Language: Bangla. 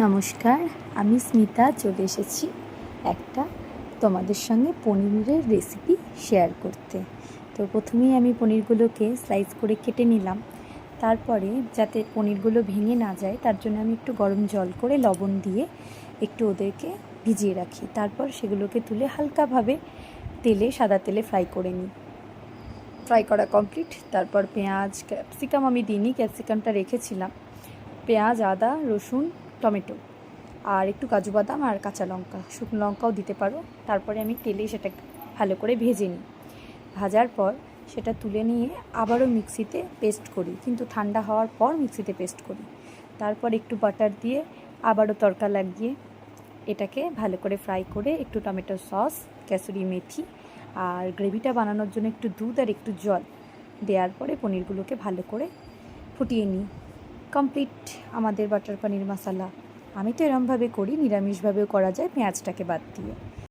নমস্কার, আমি স্মিতা চলে এসেছি একটা তোমাদের সঙ্গে পনিরের রেসিপি শেয়ার করতে। তো প্রথমেই আমি পনিরগুলোকে স্লাইস করে কেটে নিলাম। তারপরে যাতে পনিরগুলো ভেঙে না যায় তার জন্য আমি একটু গরম জল করে লবণ দিয়ে একটু ওদেরকে ভিজিয়ে রাখি। তারপর সেগুলোকে তুলে হালকাভাবে সাদা তেলে ফ্রাই করে নিই। ফ্রাই করা কমপ্লিট। তারপর পেঁয়াজ, ক্যাপসিকাম আমি দিইনি, ক্যাপসিকামটা রেখেছিলাম। পেঁয়াজ, আদা, রসুন, টমেটো আর একটু কাজু বাদাম আর কাঁচা লঙ্কা, শুকনো লঙ্কাও দিতে পারো। তারপরে আমি তেলে সেটা ভালো করে ভেজে নিই। ভাজার পর সেটা তুলে নিয়ে আবারও মিক্সিতে পেস্ট করি, কিন্তু ঠান্ডা হওয়ার পর মিক্সিতে পেস্ট করি। তারপর একটু বাটার দিয়ে আবারও তড়কা লাগিয়ে এটাকে ভালো করে ফ্রাই করে একটু টমেটো সস, কাসুরি মেথি আর গ্রেভিটা বানানোর জন্য একটু দুধ আর একটু জল দেওয়ার পরে পনিরগুলোকে ভালো করে ফুটিয়ে নিই। কমপ্লিট আমাদের বাটার পনির মশলা। আমি তো এরমভাবে করি, নিরামিষভাবেও করা যায় পেঁয়াজটাকে বাদ দিয়ে।